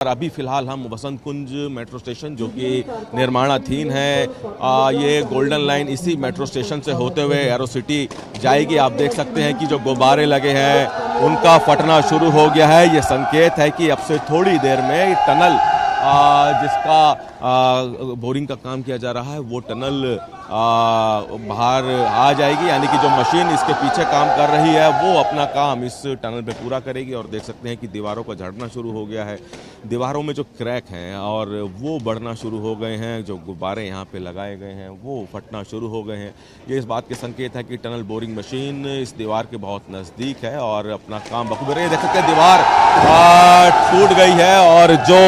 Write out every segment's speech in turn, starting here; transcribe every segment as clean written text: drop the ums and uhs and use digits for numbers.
और अभी फ़िलहाल हम वसंत कुंज मेट्रो स्टेशन जो कि निर्माणाधीन है, ये गोल्डन लाइन इसी मेट्रो स्टेशन से होते हुए एरो सिटी जाएगी। आप देख सकते हैं कि जो गुब्बारे लगे हैं उनका फटना शुरू हो गया है। ये संकेत है कि अब से थोड़ी देर में टनल जिसका बोरिंग का काम किया जा रहा है वो टनल बाहर आ जाएगी, यानी कि जो मशीन इसके पीछे काम कर रही है वो अपना काम इस टनल पे पूरा करेगी। और देख सकते हैं कि दीवारों का झड़ना शुरू हो गया है, दीवारों में जो क्रैक हैं और वो बढ़ना शुरू हो गए हैं, जो गुब्बारे यहाँ पे लगाए गए हैं वो फटना शुरू हो गए हैं। ये इस बात के संकेत है कि टनल बोरिंग मशीन इस दीवार के बहुत नज़दीक है और अपना काम बखूबी। देख सकते हैं दीवार टूट गई है और जो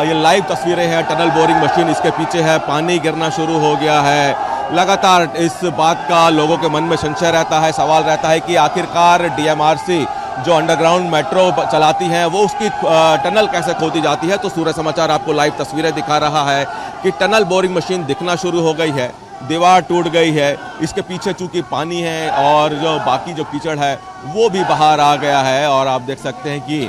ये लाइव तस्वीरें हैं, टनल बोरिंग मशीन इसके पीछे है, पानी गिरना शुरू हो गया है। लगातार इस बात का लोगों के मन में संशय रहता है, सवाल रहता है कि आखिरकार डीएमआरसी जो अंडरग्राउंड मेट्रो चलाती हैं वो उसकी टनल कैसे खोदी जाती है। तो सूर्य समाचार आपको लाइव तस्वीरें दिखा रहा है कि टनल बोरिंग मशीन दिखना शुरू हो गई है, दीवार टूट गई है, इसके पीछे चूंकि पानी है और जो बाकी जो कीचड़ है वो भी बाहर आ गया है। और आप देख सकते हैं कि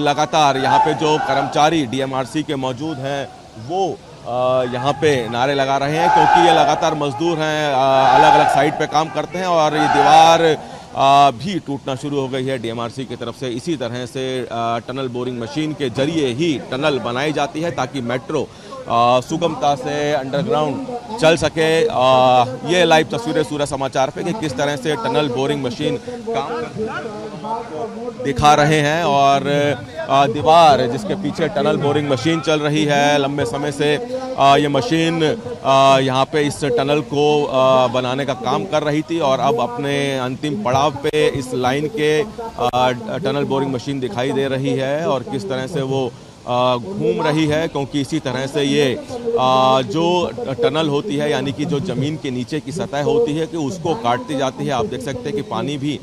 लगातार यहाँ पे जो कर्मचारी डीएमआरसी के मौजूद हैं वो यहाँ पे नारे लगा रहे हैं, क्योंकि ये लगातार मजदूर हैं, अलग अलग साइड पे काम करते हैं और ये दीवार भी टूटना शुरू हो गई है डीएमआरसी की तरफ से। इसी तरह से टनल बोरिंग मशीन के जरिए ही टनल बनाई जाती है ताकि मेट्रो सुगमता से अंडरग्राउंड चल सके। ये लाइव तस्वीरें सूर्य समाचार पे कि किस तरह से टनल बोरिंग मशीन काम दिखा रहे हैं और दीवार जिसके पीछे टनल बोरिंग मशीन चल रही है लंबे समय से, ये मशीन यहाँ पे इस टनल को बनाने का काम कर रही थी और अब अपने अंतिम पड़ाव पे इस लाइन के टनल बोरिंग मशीन दिखाई दे रही है और किस तरह से वो घूम रही है, क्योंकि इसी तरह से ये जो टनल होती है यानी कि जो ज़मीन के नीचे की सतह होती है कि उसको काटती जाती है। आप देख सकते हैं कि पानी भी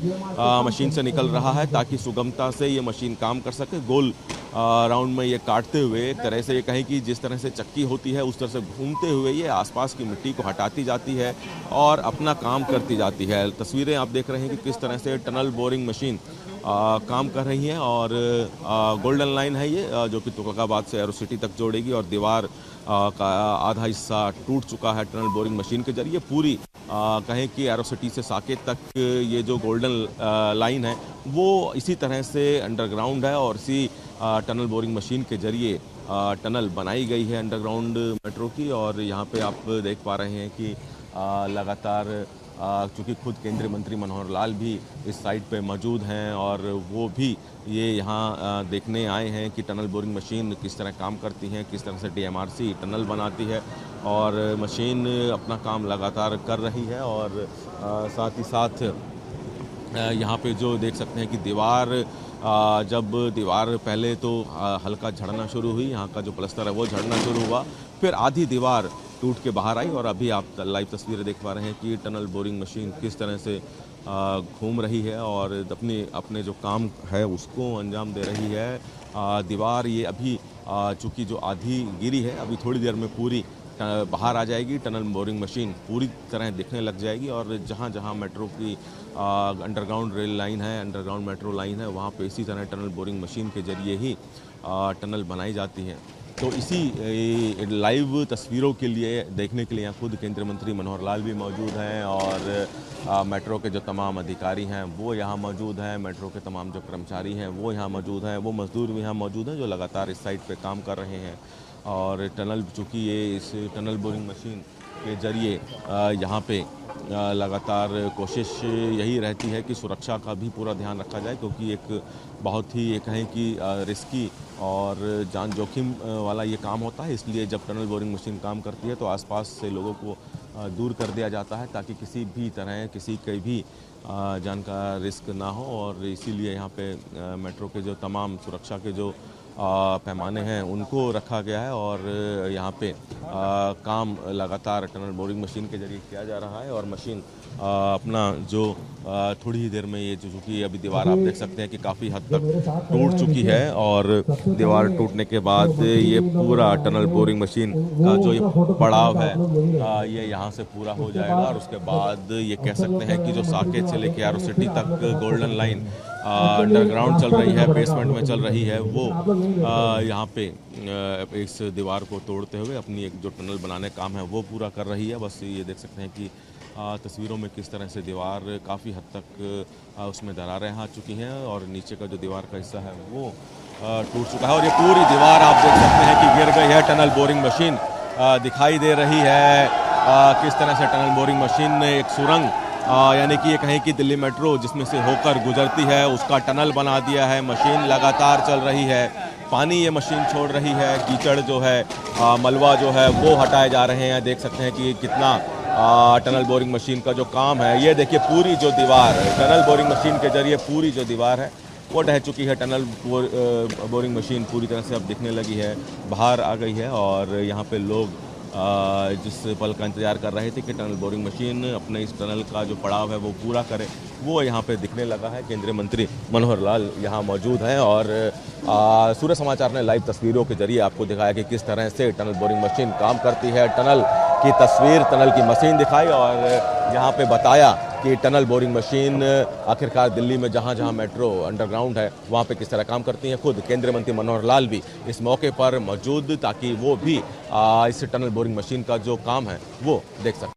मशीन से निकल रहा है ताकि सुगमता से ये मशीन काम कर सके। गोल राउंड में ये काटते हुए एक तरह से ये कहें कि जिस तरह से चक्की होती है उस तरह से घूमते हुए ये आसपास की मिट्टी को हटाती जाती है और अपना काम करती जाती है। तस्वीरें आप देख रहे हैं कि किस तरह से टनल बोरिंग मशीन काम कर रही हैं और गोल्डन लाइन है ये जो कि तुगलकाबाद से एरो सिटी तक जोड़ेगी और दीवार का आधा हिस्सा टूट चुका है टनल बोरिंग मशीन के जरिए। पूरी कहें कि एरो सिटी से साकेत तक ये जो गोल्डन लाइन है वो इसी तरह से अंडरग्राउंड है और इसी टनल बोरिंग मशीन के जरिए टनल बनाई गई है अंडरग्राउंड मेट्रो की। और यहाँ पे आप देख पा रहे हैं कि लगातार चूँकि खुद केंद्रीय मंत्री मनोहर लाल भी इस साइट पे मौजूद हैं और वो भी ये यहाँ देखने आए हैं कि टनल बोरिंग मशीन किस तरह काम करती हैं, किस तरह से डीएमआरसी टनल बनाती है और मशीन अपना काम लगातार कर रही है। और साथ ही साथ यहाँ पे जो देख सकते हैं कि दीवार जब दीवार पहले तो हल्का झड़ना शुरू हुई, यहाँ का जो प्लास्टर है वो झड़ना शुरू हुआ, फिर आधी दीवार टूट के बाहर आई और अभी आप लाइव तस्वीरें देख पा रहे हैं कि टनल बोरिंग मशीन किस तरह से घूम रही है और अपने जो काम है उसको अंजाम दे रही है। दीवार ये अभी चूँकि जो आधी गिरी है अभी थोड़ी देर में पूरी बाहर आ जाएगी, टनल बोरिंग मशीन पूरी तरह दिखने लग जाएगी और जहाँ जहाँ मेट्रो की अंडरग्राउंड रेल लाइन है, अंडरग्राउंड मेट्रो लाइन है, वहाँ पे इसी तरह टनल बोरिंग मशीन के जरिए ही टनल बनाई जाती है। तो इसी लाइव तस्वीरों के लिए देखने के लिए यहाँ खुद केंद्रीय मंत्री मनोहर लाल भी मौजूद हैं और मेट्रो के जो तमाम अधिकारी हैं वो यहाँ मौजूद हैं, मेट्रो के तमाम जो कर्मचारी हैं वो यहाँ मौजूद हैं, वो मजदूर भी यहाँ मौजूद हैं जो लगातार इस साइट पे काम कर रहे हैं। और टनल चूँकि ये इस टनल बोरिंग मशीन के ज़रिए यहाँ पे लगातार कोशिश यही रहती है कि सुरक्षा का भी पूरा ध्यान रखा जाए, क्योंकि एक बहुत ही ये कहें कि रिस्की और जान जोखिम वाला ये काम होता है। इसलिए जब टनल बोरिंग मशीन काम करती है तो आसपास से लोगों को दूर कर दिया जाता है ताकि किसी भी तरह किसी के भी जान का रिस्क ना हो। और इसीलिए यहाँ पे मेट्रो के जो तमाम सुरक्षा के जो पैमाने हैं उनको रखा गया है और यहाँ पे काम लगातार टनल बोरिंग मशीन के जरिए किया जा रहा है और मशीन अपना जो थोड़ी ही देर में ये चूँकि अभी दीवार आप देख सकते हैं कि काफ़ी हद तक टूट चुकी है और दीवार टूटने के बाद ये पूरा टनल बोरिंग मशीन का जो ये पड़ाव है ये यहाँ से पूरा हो जाएगा और उसके बाद ये कह सकते हैं कि जो साकेत से लेके एरो सिटी तक गोल्डन लाइन अंडरग्राउंड चल रही है, बेसमेंट में चल रही है, वो यहाँ पे इस दीवार को तोड़ते हुए अपनी एक जो टनल बनाने का काम है वो पूरा कर रही है। बस ये देख सकते हैं कि तस्वीरों में किस तरह से दीवार काफ़ी हद तक उसमें दरारें आ चुकी हैं और नीचे का जो दीवार का हिस्सा है वो टूट चुका है और ये पूरी दीवार आप देख सकते हैं कि गिर गई है। टनल बोरिंग मशीन दिखाई दे रही है, किस तरह से टनल बोरिंग मशीन ने एक सुरंग यानी कि ये कहें कि दिल्ली मेट्रो जिसमें से होकर गुजरती है उसका टनल बना दिया है। मशीन लगातार चल रही है, पानी ये मशीन छोड़ रही है, कीचड़ जो है मलबा जो है वो हटाए जा रहे हैं। देख सकते हैं कि कितना टनल बोरिंग मशीन का जो काम है, ये देखिए पूरी जो दीवार टनल बोरिंग मशीन के जरिए पूरी जो दीवार है वो ढह चुकी है। टनल बोरिंग मशीन पूरी तरह से अब दिखने लगी है, बाहर आ गई है और यहाँ पे लोग जिस पल का इंतजार कर रहे थे कि टनल बोरिंग मशीन अपने इस टनल का जो पड़ाव है वो पूरा करे, वो यहाँ पे दिखने लगा है। केंद्रीय मंत्री मनोहर लाल यहाँ मौजूद हैं और सूर्य समाचार ने लाइव तस्वीरों के जरिए आपको दिखाया कि किस तरह से टनल बोरिंग मशीन काम करती है। टनल की तस्वीर, टनल की मशीन दिखाई और यहाँ पे बताया कि टनल बोरिंग मशीन आखिरकार दिल्ली में जहाँ जहाँ मेट्रो अंडरग्राउंड है वहाँ पे किस तरह काम करती हैं। खुद केंद्रीय मंत्री मनोहर लाल भी इस मौके पर मौजूद ताकि वो भी इस टनल बोरिंग मशीन का जो काम है वो देख सकें।